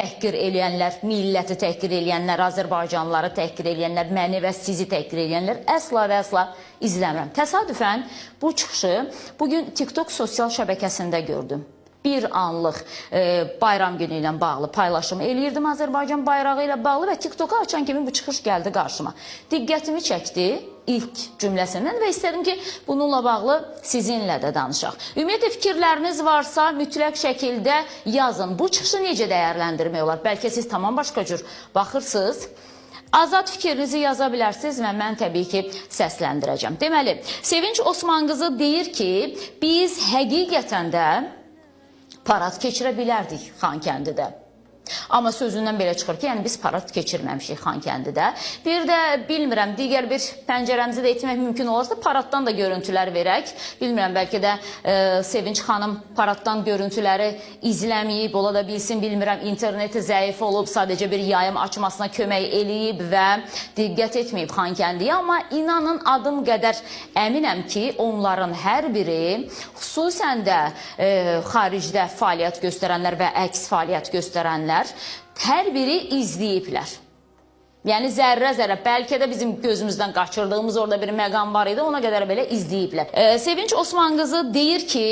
təhqir eləyənlər, milləti təhqir eləyənlər, Azərbaycanlıları təhqir eləyənlər, məni və sizi təhqir eləyənlər əsla və əsla izləmirəm. Təsadüfən bu çıxışı bugün TikTok sosial şəbəkəsində gördüm. Bir anlıq bayram günü ilə bağlı paylaşım eləyirdim Azərbaycan bayrağı ilə bağlı və TikTok'a açan kimi bu çıxış gəldi qarşıma. Diqqətimi çəkdi ilk cümləsindən və istədim ki, bununla bağlı sizinlə də danışaq. Ümumiyyətlə fikirləriniz varsa mütləq şəkildə yazın. Bu çıxışı necə dəyərləndirmək olar? Bəlkə siz tamam başqa cür baxırsınız. Azad fikrinizi yaza bilərsiniz və mən təbii ki, səsləndirəcəm. Deməli, Sevinç Osmanqızı deyir ki, biz həqiqətən də parad keçirə bilərdik Xankəndidə. Amma sözündən belə çıxır ki, yəni biz parad keçirməmişik Xankəndidə. Bir də bilmirəm, digər bir pəncərəmizi də etmək mümkün olarsa paraddan da görüntülər verək. Bilmirəm, bəlkə də Sevinç xanım paraddan görüntüləri izləməyib, ola da bilsin, bilmirəm, interneti zəif olub, sadəcə bir yayım açmasına kömək eləyib və diqqət etməyib Xankəndiyə. Amma inanın adım qədər əminəm ki, onların hər biri, xüsusən də xaricdə fəaliyyət göstərənlər və əks fəaliyyət göstərənlər, hər biri izləyiblər. Yəni zərrə-zərrə, bəlkə də bizim gözümüzdən qaçırdığımız orada bir məqam var idi, ona qədər belə izləyiblər. Sevinç Osmanqızı deyir ki,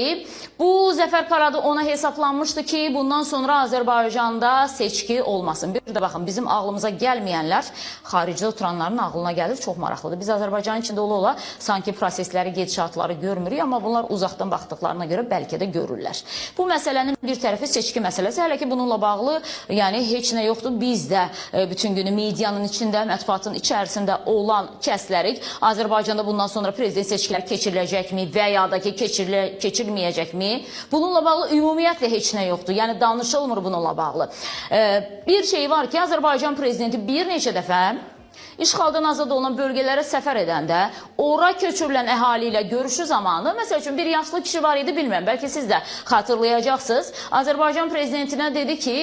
bu zəfər paradı ona hesablanmışdı ki, bundan sonra Azərbaycanda seçki olmasın. Bir də baxın, bizim ağlımıza gəlməyənlər xaricdə oturanların ağlına gəlir, çox maraqlıdır. Biz Azərbaycanın içində ola-ola sanki prosesləri, gedişatları görmürük, amma bunlar uzaqdan baxdıqlarına görə bəlkə də görürlər. Bu məsələnin bir tərəfi seçki məsələsi, hələ ki bununla bağlı yəni heç nə yoxdur. Biz də bütün günü medianın içində, mətbuatın içərisində olan kəslərik. Azərbaycanda bundan sonra prezident seçkiləri keçiriləcəkmi və ya da ki keçirilməyəcəkmi? Bununla bağlı ümumiyyətlə heç nə yoxdur. Yəni danışılmır bununla bağlı. Bir şey var ki, Azərbaycan prezidenti bir neçə dəfə işğaldan azad olunan bölgələrə səfər edəndə, ora köçürülən əhali ilə görüşü zamanı, məsəl üçün bir yaşlı kişi var idi, bilmirəm, bəlkə siz də xatırlayacaqsınız. Azərbaycan prezidentinə dedi ki,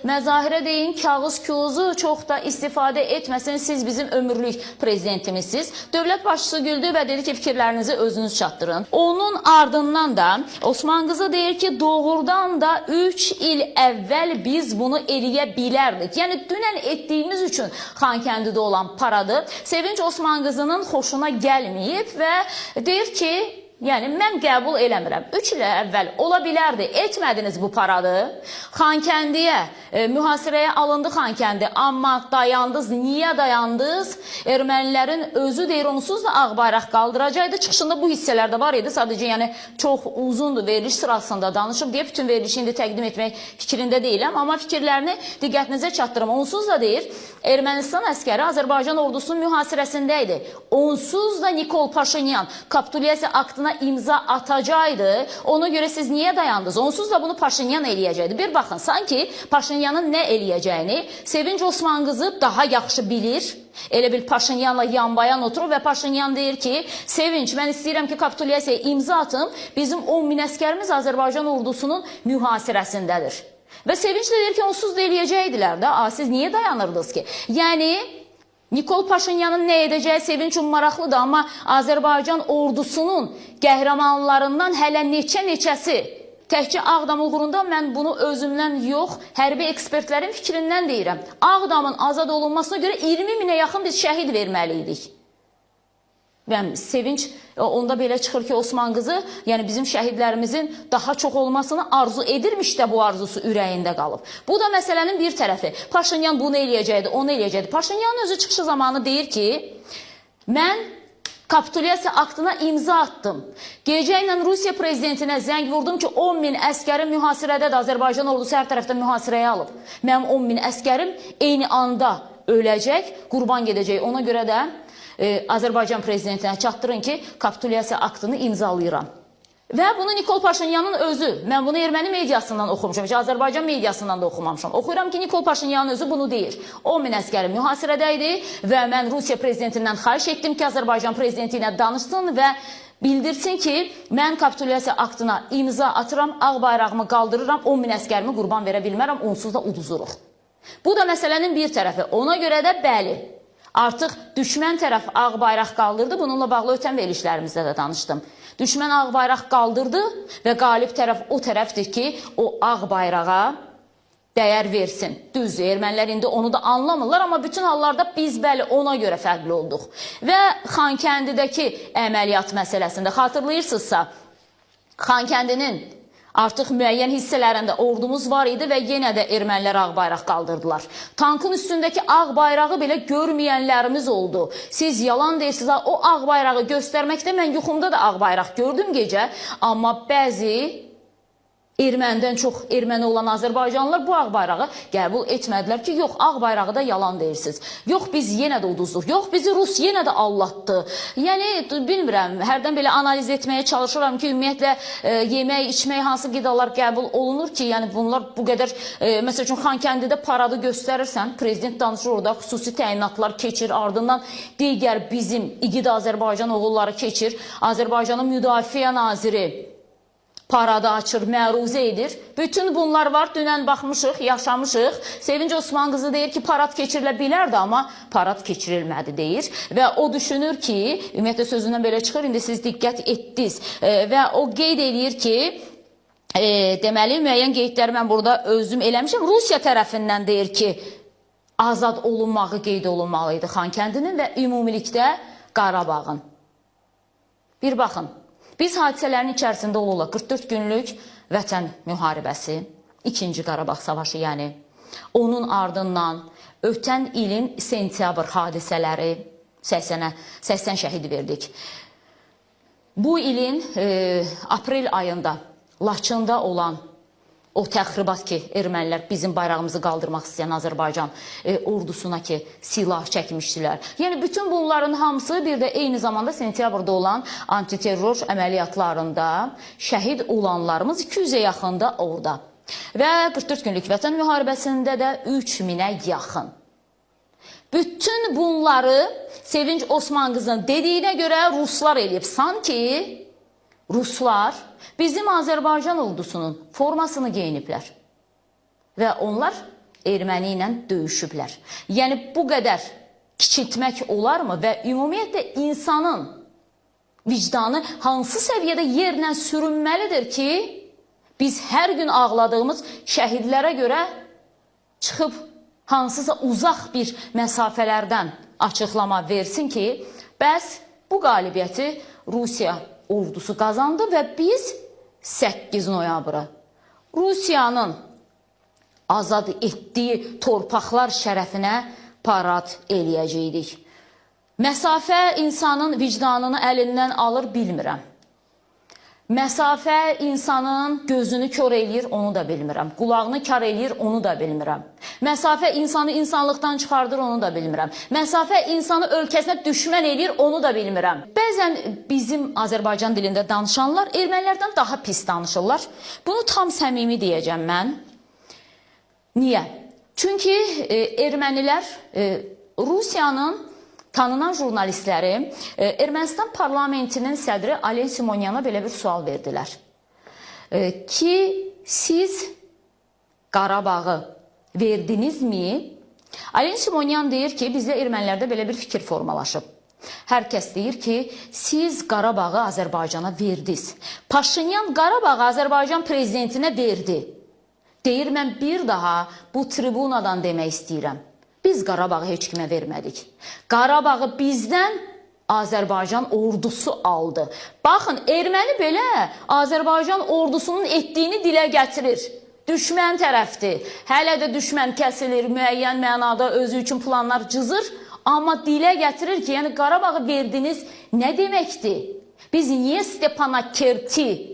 məzahirə deyin, kağız-küğuzu çox da istifadə etməsin, siz bizim ömürlük prezidentimizsiz. Dövlət başçısı güldü və dedi ki, fikirlərinizi özünüz çatdırın. Onun ardından da Osmanqızı deyir ki, doğrudan da 3 il əvvəl biz bunu eləyə bilərdik. Yəni, dünən etdiyimiz üçün Xankəndidə olan paradı Sevinç Osmanqızının xoşuna gəlməyib və deyir ki, yəni mən qəbul eləmirəm. 3 il əvvəl ola bilərdi, etmədiniz bu paradı. Xankəndiyə, mühasirəyə alındı Xankəndi, amma dayandınız. Niyə dayandınız? Ermənilərin özü deyir, onsuz da ağ bayraq qaldıracaqdı. Çıxışında bu hissələrdə var idi. Sadəcə yəni çox uzundur, veriliş sırasında danışıb deyə bütün verilişi indi təqdim etmək fikrində deyiləm. Amma fikirlərini diqqətinizə çatdırım. Onsuz da deyir, Ermənistan əskəri Azərbaycan ordusunun mühasirəsində idi. Onsuz da Nikol Paşinyan kapitulyasiya aktına imza atacaqdı. Ona görə siz niyə dayandınız? Onsuz da bunu Paşinyan eləyəcəkdi. Bir baxın, sanki Paşinyanın nə eləyəcəyini Sevinç Osmanqızı daha yaxşı bilir. Elə bil Paşinyanla yanbayan oturur və Paşinyan deyir ki, Sevinç, mən istəyirəm ki, kapitulyasiyaya imza atım. Bizim 10.000 əskərimiz Azərbaycan ordusunun mühasirəsindədir. Və Sevinç də deyir ki, onsuz da eləyəcəkdilər də. Siz niyə dayanırdınız ki? Yəni, Nikol Paşinyanın nə edəcəyi Sevinç üçün maraqlıdır, amma Azərbaycan ordusunun qəhrəmanlarından hələ neçəsi, təkcə Ağdam uğrunda mən bunu özümdən yox, hərbi ekspertlərin fikrindən deyirəm. Ağdamın azad olunmasına görə 20.000-ə yaxın biz şəhid verməliydik. Və Sevinç onda belə çıxır ki, Osmanqızı, yəni bizim şəhidlərimizin daha çox olmasını arzu edirmiş də bu arzusu ürəyində qalıb. Bu da məsələnin bir tərəfi. Paşinyan bunu eləyəcəkdi, onu eləyəcəkdi. Paşinyanın özü çıxışı zamanı deyir ki, mən kapitulyasiya aktına imza attım. Gecə ilə Rusiya prezidentinə zəng vurdum ki, 10.000 əskərim mühasirədədir. Azərbaycan ordusu hər tərəfdən mühasirəyə alıb. Mənim 10.000 əskərim eyni anda öləcək, qurban gedəcək. Ona görə də Azərbaycan prezidentinə çatdırın ki, kapitulyasiya aktını imzalayıram. Və bunu Nikol Paşinyanın özü, mən bunu erməni mediasından oxumuşam, Azərbaycan mediasından da oxumamışam. Oxuyuram ki, Nikol Paşinyanın özü bunu deyir. 10.000 əskəri mühasirədə idi və mən Rusiya prezidentindən xahiş etdim ki, Azərbaycan prezidenti ilə danışsın və bildirsin ki, mən kapitulyasiya aktına imza atıram, ağ bayrağımı qaldırıram, 10.000 əskərimi qurban verə bilmərəm, onsuz da uduzuruq. Bu da məsələnin bir tərəfi. Ona görə də bəli, artıq düşmən tərəf ağ bayraq qaldırdı. Bununla bağlı ötən verilişlərimizdə də danışdım. Düşmən ağ bayraq qaldırdı və qalib tərəf o tərəfdir ki, o ağ bayrağa dəyər versin. Düz, ermənilər indi onu da anlamırlar, amma bütün hallarda biz bəli ona görə fərqli olduq. Və Xankəndidəki əməliyyat məsələsində xatırlayırsınızsa, Xankəndinin artıq müəyyən hissələrində ordumuz var idi və yenə də ermənilər ağ bayraq qaldırdılar. Tankın üstündəki ağ bayrağı belə görməyənlərimiz oldu. Siz yalan deyirsiniz, o ağ bayrağı göstərməkdə mən yuxumda da ağ bayraq gördüm gecə, amma bəzi ermənidən çox erməni olan Azərbaycanlılar bu ağ bayrağı qəbul etmədilər ki, yox, ağ bayrağı da yalan deyirsiniz. Yox, biz yenə də uduzduq. Yox, bizi Rus yenə də allatdı. Yəni, bilmirəm, hərdən belə analiz etməyə çalışıram ki, ümumiyyətlə, yemək, içmək, hansı qidalar qəbul olunur ki, yəni bunlar bu qədər, məsəl üçün, Xankəndidə paradı göstərirsən, prezident danışır orada, xüsusi təyinatlar keçir, ardından digər bizim İgid Azərbaycan oğulları keçir, Azərbaycanın müdafiə naziri parada açır, məruzə edir. Bütün bunlar var, dünən baxmışıq, yaşamışıq. Sevinç Osman qızı deyir ki, parad keçirilə bilərdi, amma parad keçirilmədi deyir. Və o düşünür ki, ümumiyyətlə sözündən belə çıxır, indi siz diqqət etdiniz. Və o qeyd edir ki, deməli, müəyyən qeydləri mən burada özüm eləmişim. Rusiya tərəfindən deyir ki, azad olunmağı qeyd olunmalıydı Xankəndinin və ümumilikdə Qarabağın. Bir baxın. Biz hadisələrin içərisində olurlar. 44 günlük vətən müharibəsi, 2-ci Qarabağ savaşı, yəni onun ardından ötən ilin sentyabr hadisələri, 80 şəhid verdik. Bu ilin aprel ayında Laçında olan o təxribat ki, ermənilər bizim bayrağımızı qaldırmaq istəyən Azərbaycan ordusuna ki, silah çəkmişdilər. Yəni, bütün bunların hamısı bir də eyni zamanda sentyabrda olan antiterror əməliyyatlarında şəhid olanlarımız 200-ə yaxında orada. Və 44 günlük vətən müharibəsində də 3000-ə yaxın. Bütün bunları Sevinç Osman qızın dediyinə görə Ruslar eləyib. Sanki Ruslar bizim Azərbaycan ordusunun formasını geyiniblər və onlar erməni ilə döyüşüblər. Yəni, bu qədər kiçiltmək olarmı və ümumiyyətlə insanın vicdanı hansı səviyyədə yerlə sürünməlidir ki, biz hər gün ağladığımız şəhidlərə görə çıxıb hansısa uzaq bir məsafələrdən açıqlama versin ki, bəs bu qalibiyyəti Rusiya ordusu qazandı və biz 8 noyabrı Rusiyanın azad etdiyi torpaqlar şərəfinə parad eləyəcəkdik. Məsafə insanın vicdanını əlindən alır, bilmirəm. Məsafə insanın gözünü kör eləyir, onu da bilmirəm. Qulağını kar eləyir, onu da bilmirəm. Məsafə insanı insanlıqdan çıxardır, onu da bilmirəm. Məsafə insanı ölkəsinə düşmən eləyir, onu da bilmirəm. Bəzən bizim Azərbaycan dilində danışanlar ermənilərdən daha pis danışırlar. Bunu tam səmimi deyəcəm mən. Niyə? Çünki ermənilər Rusiyanın tanınan jurnalistləri Ermənistan parlamentinin sədri Alen Simonyana belə bir sual verdilər. Ki, siz Qarabağı verdinizmi? Alen Simonyan deyir ki, bizdə ermənilərdə belə bir fikir formalaşıb. Hər kəs deyir ki, siz Qarabağı Azərbaycana verdiniz. Paşinyan Qarabağı Azərbaycan prezidentinə verdi. Deyir, mən bir daha bu tribunadan demək istəyirəm. Biz Qarabağı heç kimə vermədik. Qarabağı bizdən Azərbaycan ordusu aldı. Baxın, erməni belə Azərbaycan ordusunun etdiyini dilə gətirir. Düşmən tərəfdir. Hələ də düşmən kəsilir, müəyyən mənada özü üçün planlar cızır. Amma dilə gətirir ki, yəni Qarabağı verdiniz nə deməkdir? Biz niyə Stepanakerti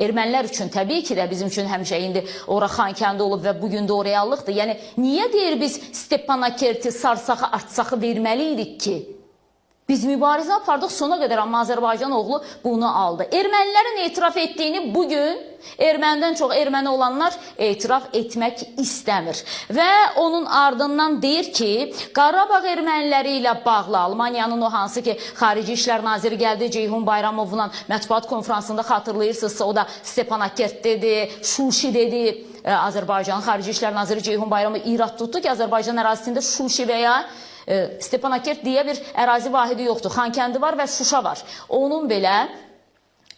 ermənilər üçün, təbii ki də bizim üçün həmişə indi ora Xankəndi olub və bugün də o reallıqdır. Yəni, niyə deyir biz Stepanakerti, Sarsaxı, Artsaxı verməliydik ki? Biz mübarizə apardıq sona qədər, amma Azərbaycan oğlu bunu aldı. Ermənilərin etiraf etdiyini bugün ermənidən çox erməni olanlar etiraf etmək istəmir. Və onun ardından deyir ki, Qarabağ erməniləri ilə bağlı Almaniyanın o hansı ki, Xarici İşlər Naziri gəldi Ceyhun Bayramovla mətbuat konferansında xatırlayırsınızsa, o da Stepanakert dedi, Şuşi dedi. Azərbaycanın Xarici İşlər Naziri Ceyhun Bayramov irad tutdu ki, Azərbaycan ərazisində Şuşi və ya Stepanakert deyə bir ərazi vahidi yoxdur. Xankəndi var və Şuşa var. Onun belə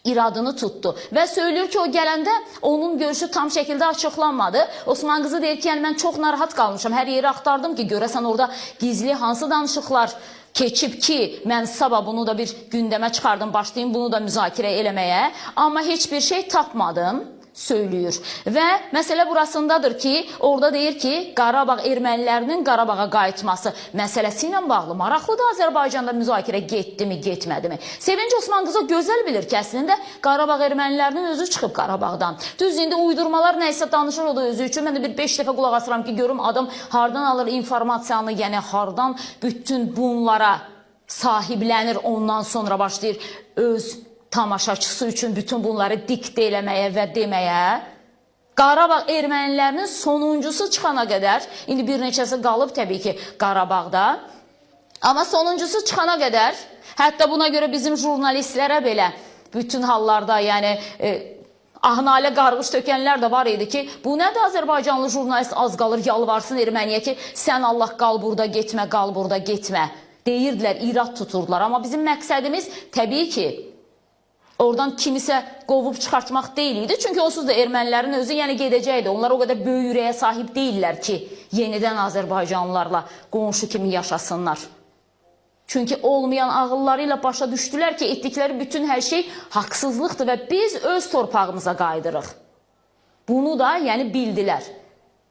iradını tutdu və söylüyor ki, o gələndə onun görüşü tam şəkildə açıqlanmadı. Osman qızı deyir ki, yəni mən çox narahat qalmışam, hər yeri axtardım ki, görəsən orada gizli hansı danışıqlar keçib ki, mən sabah bunu da bir gündəmə çıxardım, başlayayım bunu da müzakirə eləməyə, amma heç bir şey tapmadım söylüyor. Və məsələ burasındadır ki, orada deyir ki, Qarabağ ermənilərinin Qarabağa qayıtması məsələsi ilə bağlı maraqlıdır. Azərbaycanda müzakirə getdimi, getmədimi? Sevinç Osman qızı gözəl bilir ki, əslində Qarabağ ermənilərinin özü çıxıb Qarabağdan. Düz indi uydurmalar nəysə danışır o da özü üçün. Mən də bir 5 dəfə qulaq asıram ki, görüm adam hardan alır informasiyanı, yəni hardan bütün bunlara sahiblənir, ondan sonra başlayır öz tamaşaçısı üçün bütün bunları diktə eləməyə və deməyə. Qarabağ ermənilərinin sonuncusu çıxana qədər, indi bir neçəsi qalıb təbii ki Qarabağda, amma sonuncusu çıxana qədər, hətta buna görə bizim jurnalistlərə belə bütün hallarda, yəni ahnalə qarğış tökənlər də var idi ki, bu nədir Azərbaycanlı jurnalist az qalır yalvarsın erməniyə ki, sən Allah qal burada getmə, qal burada getmə deyirdilər, irad tuturdular. Amma bizim məqsədimiz təbii ki oradan kimisə qovub çıxartmaq deyil idi. Çünki onsuz da ermənilərin özü yəni gedəcəkdi. Onlar o qədər böyük ürəyə sahib deyirlər ki, yenidən Azərbaycanlılarla qonşu kimi yaşasınlar. Çünki olmayan ağılları ilə başa düşdülər ki, etdikləri bütün hər şey haqsızlıqdır və biz öz torpağımıza qayıdırıq. Bunu da yəni bildilər.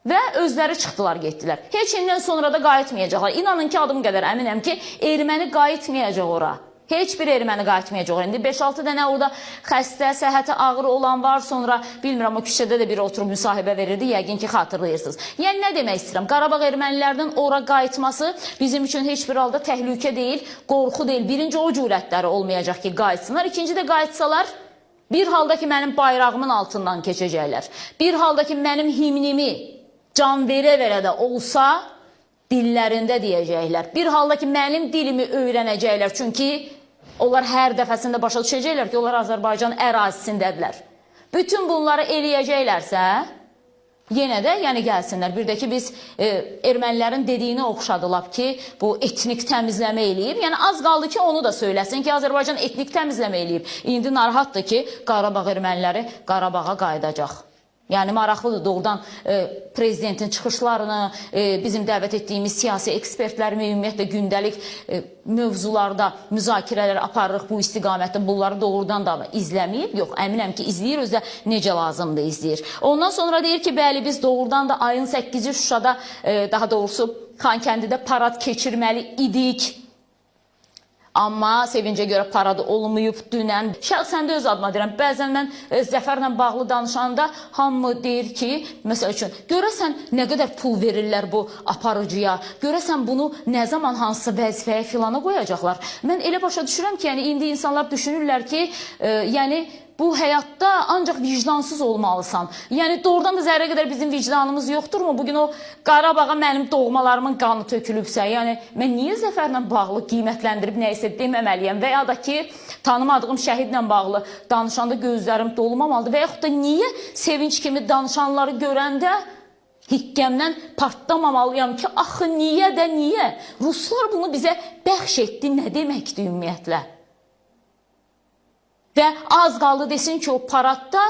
Və özləri çıxdılar, getdilər. Heç indən sonra da qayıtmayacaqlar. İnanın ki, adım qədər əminəm ki, erməni qayıtmayacaq ora. Heç bir erməni qayıtmayacaq. İndi 5-6 dənə orada xəstə, səhhəti ağır olan var. Sonra bilmirəm, o küçədə də bir oturub müsahibə verirdi. Yəqin ki, xatırlayırsınız. Yəni, nə demək istəyirəm? Qarabağ ermənilərinin ora qayıtması bizim üçün heç bir halda təhlükə deyil, qorxu deyil. Birinci, o cürətləri olmayacaq ki, qayıtsınlar. İkinci də qayıtsalar, bir halda ki, mənim bayrağımın altından keçəcəklər. Bir halda ki, mənim himnimi can verə-verə də olsa dillərində deyəcəklər. Bir halda ki, mənim dilimi öyrənəcəklər. Çünki onlar hər dəfəsində başa düşəcəklər ki, onlar Azərbaycan ərazisindədirlər. Bütün bunları eləyəcəklərsə, yenə də yəni gəlsinlər. Bir də ki, biz ermənilərin dediyini oxşadılar ki, bu etnik təmizləmə eləyib. Yəni, az qaldı ki, onu da söyləsin ki, Azərbaycan etnik təmizləmə eləyib. İndi narahatdır ki, Qarabağ erməniləri Qarabağa qayıdacaq. Yəni, maraqlıdır doğrudan prezidentin çıxışlarını, bizim dəvət etdiyimiz siyasi ekspertlərimi, ümumiyyətlə gündəlik mövzularda müzakirələr aparırıq bu istiqamətdə. Bunları doğrudan da izləməyib. Yox, əminəm ki, izləyir, özə necə lazımdır izləyir. Ondan sonra deyir ki, bəli, biz doğrudan da ayın 8-i Şuşada, daha doğrusu Xankəndidə parad keçirməli idik. Amma sevincə görə parad olmayıb dünən. Şəxsən də öz adıma deyirəm, bəzən mən zəfərlə bağlı danışanda hamı deyir ki, məsəl üçün, görəsən nə qədər pul verirlər bu aparıcıya, görəsən bunu nə zaman hansısa vəzifəyə filana qoyacaqlar. Mən elə başa düşürəm ki, yəni indi insanlar düşünürlər ki, yəni bu həyatda ancaq vicdansız olmalısan. Yəni doğrudan da zərrə qədər bizim vicdanımız yoxdurmu? Bugün o Qarabağa mənim doğmalarımın qanı tökülübsə, yəni mən niyə zəfərlə bağlı qiymətləndirib nəyisə deməməliyəm və ya da ki, tanımadığım şəhidlə bağlı danışanda gözlərim dolmamalıdır və yaxud da niyə sevinç kimi danışanları görəndə hikkəmdən partlamamalıyam ki, axı niyə də niyə? Ruslar bunu bizə bəxş etdi, nə deməkdir ümumiyyətlə? Və az qaldı desin ki, o paradda,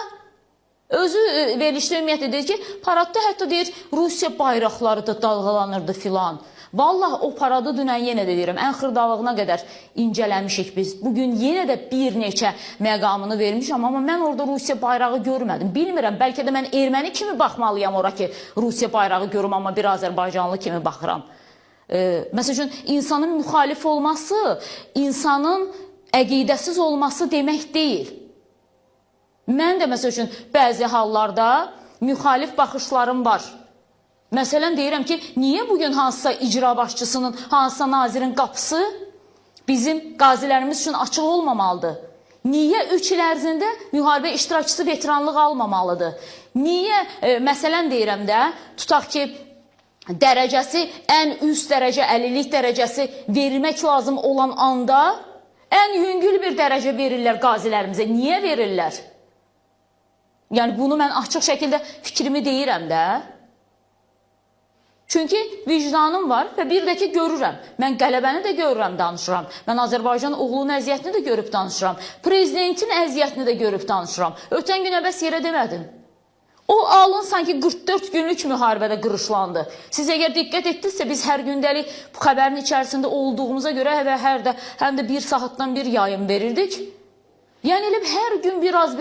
özü verilişdə ümumiyyətlə deyir ki, paradda hətta deyir, Rusiya bayraqları da dalğalanırdı filan. Vallahi o paradı dünən yenə də deyirəm, ən xırdalığına qədər incələmişik biz. Bugün yenə də bir neçə məqamını vermişəm, amma mən orada Rusiya bayrağı görmədim. Bilmirəm, bəlkə də mən erməni kimi baxmalıyam ora ki, Rusiya bayrağı görüm, amma bir Azərbaycanlı kimi baxıram. Məsəl üçün, insanın müxalif olması, insanın əqidəsiz olması demək deyil. Mən də məsəl üçün bəzi hallarda müxalif baxışlarım var. Məsələn deyirəm ki, niyə bugün hansısa icra başçısının, hansısa nazirin qapısı bizim qazilərimiz üçün açıq olmamalıdır? Niyə 3 il ərzində müharibə iştirakçısı veteranlıq almamalıdır? Niyə, məsələn deyirəm də, tutaq ki, dərəcəsi ən üst dərəcə, əlillik dərəcəsi verilmək lazım olan anda ən yüngül bir dərəcə verirlər qazilərimizə. Niyə verirlər? Yəni, bunu mən açıq şəkildə fikrimi deyirəm də. Çünki vicdanım var və bir də ki görürəm. Mən qələbəni də görürəm, danışıram. Mən Azərbaycan oğlunun əziyyətini də görüb danışıram. Prezidentin əziyyətini də görüb danışıram. Ötən gün əbəs yerə demədim. O alın sanki 44 günlük müharibədə qırışlandı. Siz əgər diqqət etdinizsə, biz hər gündəlik bu xəbərin içərisində olduğumuza görə və həm də bir saatdan bir yayım verirdik. Yəni elə hər gün biraz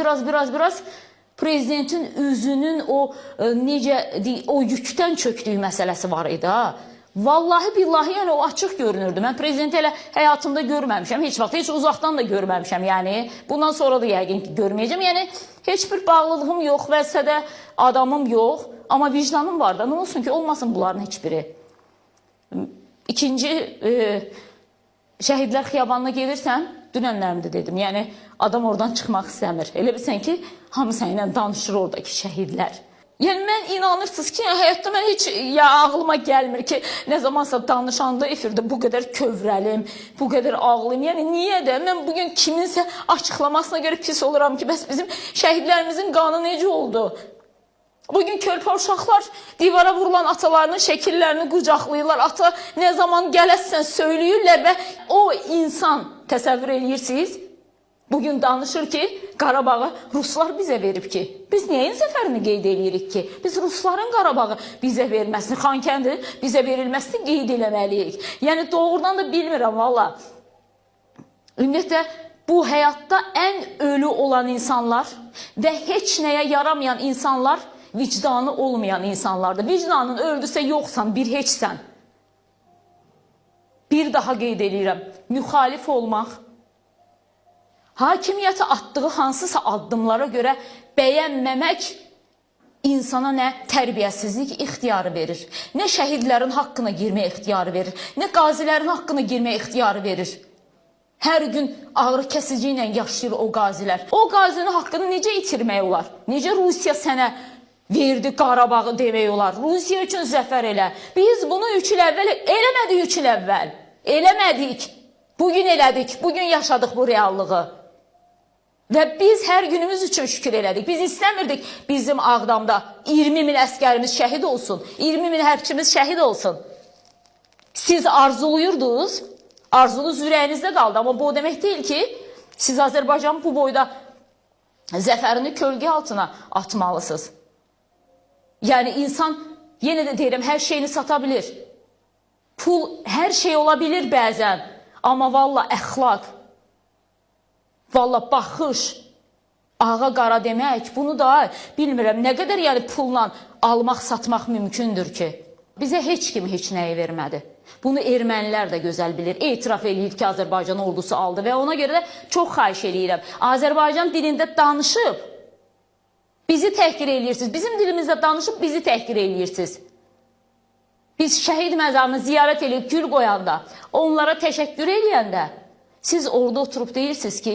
prezidentin üzünün o yükdən çöktüyü məsələsi var idi ha. Vallahi billahi yəni o açıq görünürdü. Mən prezidenti elə həyatımda görməmişəm. Heç vaxt, heç uzaqdan da görməmişəm. Yəni bundan sonra da yəqin ki görməyəcəm. Yəni heç bir bağlılığım yox, vəzifədə adamım yox. Amma vicdanım var da. Nə olsun ki, olmasın bunların heç biri. İkinci şəhidlər xiyabanına gelirsən, dünənlərimdə dedim. Yəni adam oradan çıxmaq istəmir. Elə bilsən ki, hamısı ilə danışır oradakı şəhidlər. Yəni mən inanırsınız ki, həyatda mən heç ağlıma gəlmir ki, nə zamansa danışanda efirdə bu qədər kövrəlim, bu qədər ağlayım. Yəni niyə də mən bugün kiminsə açıqlamasına görə pis oluram ki, bəs bizim şəhidlərimizin qanı necə oldu? Bugün körpə uşaqlar divara vurulan atalarının şəkillərini qucaqlayırlar. Ata nə zaman gələsən söyləyirlər və o insan təsəvvür edirsiniz. Bugün danışır ki, Qarabağı Ruslar bizə verib ki. Biz nəyin zəfərini qeyd edirik ki? Biz Rusların Qarabağı bizə verməsini, Xankəndi bizə verilməsini qeyd eləməliyik. Yəni doğrudan da bilmirəm valla. Ümumiyyətlə bu həyatda ən ölü olan insanlar və heç nəyə yaramayan insanlar vicdanı olmayan insanlardır. Vicdanın öldüsə yoxsan, bir heçsən. Bir daha qeyd edirəm, müxalif olmaq, hakimiyyəti atdığı hansısa addımlara görə bəyənməmək insana nə tərbiyəsizlik ixtiyarı verir, nə şəhidlərin haqqına girmək ixtiyarı verir, nə qazilərin haqqına girmək ixtiyarı verir. Hər gün ağrı kəsici ilə yaşayır o qazilər. O qazinin haqqını necə itirmək olar? Necə Rusiya sənə verdi Qarabağı demək olar? Rusiya üçün zəfər elə. Biz bunu 3 il əvvəl eləmədik, 3 il əvvəl. Eləmədik. Bugün elədik, bugün yaşadıq bu reallığı. Və biz hər günümüz üçün şükür elədik. Biz istəmirdik bizim Ağdamda 20 min əskərimiz şəhid olsun, 20 min hərbçimiz şəhid olsun. Siz arzuluyurdunuz, arzunuz ürəyinizdə qaldı. Amma bu o demək deyil ki, siz Azərbaycan bu boyda zəfərini kölgə altına atmalısınız. Yəni insan, yenə də deyirəm, hər şeyini sata bilir. Pul hər şey ola bilir bəzən. Amma valla əxlaq, valla baxış, ağa qara demək, bunu da bilmirəm, nə qədər yəni pulla almaq, satmaq mümkündür ki. Bizə heç kim heç nəyi vermədi. Bunu ermənilər də gözəl bilir. Etiraf eləyir ki, Azərbaycan ordusu aldı və ona görə də çox xahiş eləyirəm. Azərbaycan dilində danışıb, bizi təhqir eləyirsiniz. Bizim dilimizdə danışıb, bizi təhqir eləyirsiniz. Biz şəhid məzarını ziyarət eləyib, gül qoyanda, onlara təşəkkür eləyəndə, siz orada oturub deyirsiniz ki,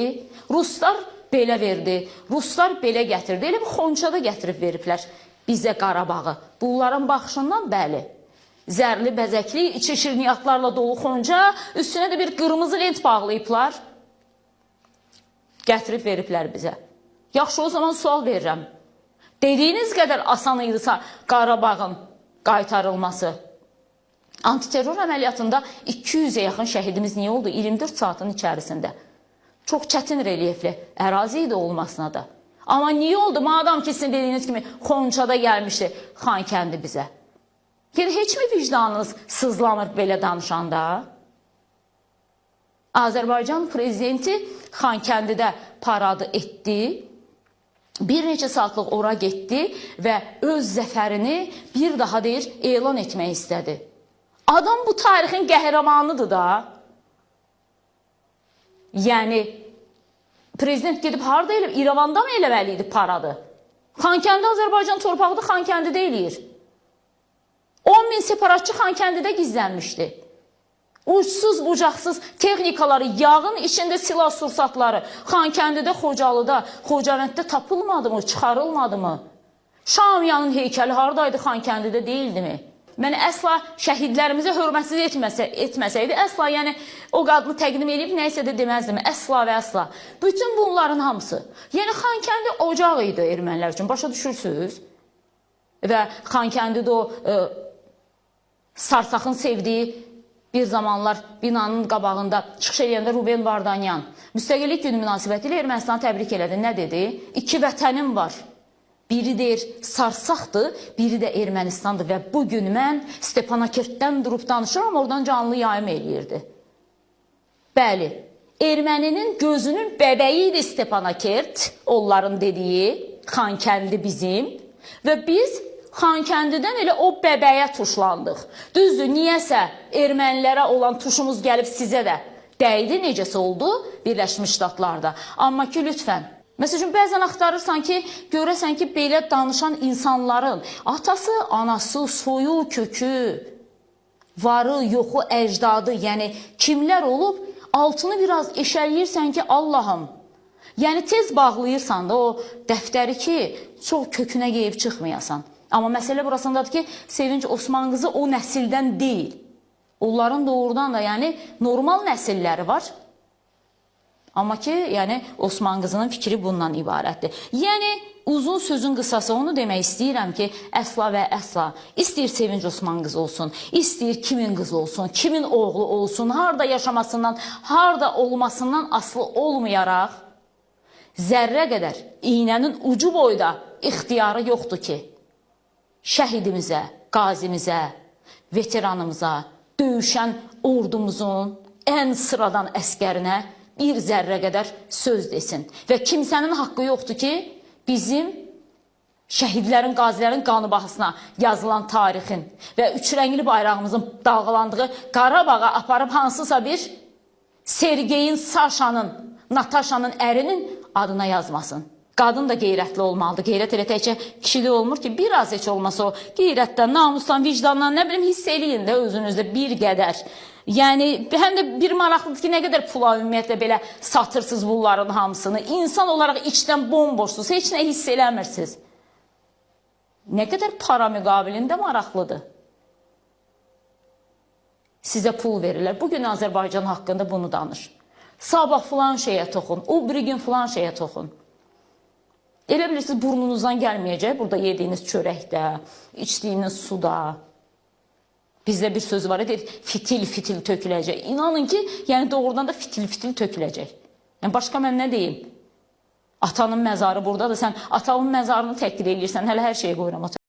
Ruslar belə verdi, Ruslar belə gətirdi. Elə bir Xonçada gətirib veriblər bizə Qarabağı. Bunların baxışından bəli. Zərli, bəzəkli, içi şirniyyatlarla dolu Xonca, üstünə də bir qırmızı lent bağlayıblar. Gətirib veriblər bizə. Yaxşı, o zaman sual verirəm. Dediyiniz qədər asan idisə Qarabağın qaytarılması. Antiterror əməliyyatında 200-ə yaxın şəhidimiz niyə oldu? 24 saatın içərisində. Çox çətin relyefli ərazi idi olmasına da. Amma niyə oldu? Madam ki, sizin dediyiniz kimi Xonçada gəlmişdi Xankəndi bizə. Yəni, heç mi vicdanınız sızlanır belə danışanda? Azərbaycan prezidenti Xankəndidə paradı etdi. Bir neçə saatlıq ora getdi və öz zəfərini bir daha deyir, elan etmək istədi. Adam bu tarixin qəhrəmanıdır da. Yəni, prezident gedib harada eləyib? İrəvanda mı eləməli idi paradı? Xankəndi Azərbaycan torpağıdır, Xankəndidə eləyir. 10 min separatçı Xankəndidə gizlənmişdi. Uçsuz, bucaqsız texnikaları, yağın içində silah sursatları Xankəndidə, Xocalıda, Xocavənddə tapılmadı mı, çıxarılmadı mı? Şamiyanın heykəli haradaydı, Xankəndidə deyildi mi? Mən əsla şəhidlərimizə hörmətsiz etməsəydi, əsla yəni o qadını təqdim edib nəysə də deməzdim, əsla və əsla. Bütün bunların hamısı. Yəni Xankəndi ocaq idi ermənilər üçün, başa düşürsünüz? Və Xankəndidə o Sarsaqın sevdiyi bir zamanlar binanın qabağında çıxış edəndə Ruben Vardanyan müstəqillik günü münasibətilə Ermənistanı təbrik elədi. Nə dedi? İki vətənim var. Biri deyir Sarsaqdır, biri də Ermənistandır və bugün mən Stepanakert-dən durub danışıram, oradan canlı yayım eləyirdi. Bəli, erməninin gözünün bəbəyi idi Stepanakert, onların dediyi, Xankəndi bizim və biz Xankəndidən elə o bəbəyə tuşlandıq. Düzdür, niyəsə ermənilərə olan tuşumuz gəlib sizə də dəydi, necəsə oldu Birləşmiş Ştatlarda. Amma ki, lütfən, məsəl üçün, bəzən axtarırsan ki, görəsən ki, belə danışan insanların atası, anası, soyu, kökü, varı, yoxu, əcdadı, yəni kimlər olub, altını biraz eşələyirsən ki, Allahım, yəni tez bağlayırsan da o dəftəri ki, çox kökünə qeyib çıxmayasan. Amma məsələ burasındadır ki, Sevinç Osman qızı o nəsildən deyil. Onların doğrudan da yəni normal nəsilləri var. Amma ki, yəni Osman qızının fikri bundan ibarətdir. Yəni uzun sözün qısası onu demək istəyirəm ki, əsla və əsla istəyir Sevinç Osman qızı olsun, istəyir kimin qızı olsun, kimin oğlu olsun, harada yaşamasından, harada olmasından asılı olmayaraq zərrə qədər iynənin ucu boyda ixtiyarı yoxdur ki, şəhidimizə, qazimizə, veteranımıza, döyüşən ordumuzun ən sıradan əskərinə bir zərrə qədər söz desin. Və kimsənin haqqı yoxdur ki, bizim şəhidlərin, qazilərin qanı bahasına yazılan tarixin və üç rəngli bayrağımızın dalğalandığı Qarabağa aparıb hansısa bir Sergeyin, Saşanın, Nataşanın ərinin adına yazmasın. Qadın da qeyrətli olmalıdır. Qeyrət elə təkcə kişidə olmur ki, biraz heç olmasa o qeyrətdən, namusdan, vicdandan, nə bilim, hiss eləyin də özünüzdə bir qədər. Yəni, həm də bir maraqlıdır ki, nə qədər pula ümumiyyətlə belə satırsınız bunların hamısını. İnsan olaraq içdən bomboşsuz, heç nə hiss eləmirsiniz. Nə qədər para müqabilində maraqlıdır. Sizə pul verirlər. Bugün Azərbaycan haqqında bunu danış. Sabah filan şeyə toxun, o bir gün filan şeyə toxun. Elə bilirsiniz, burnunuzdan gəlməyəcək burada yediyiniz çörəkdə, içdiyiniz suda. Bizdə bir söz var, deyir, fitil-fitil töküləcək. İnanın ki, yəni doğrudan da fitil-fitil töküləcək. Yəni başqa mən nə deyim? Atanın məzarı buradadır, sən atanın məzarını təhqir eləyirsən, hələ hər şeyi qoyuram.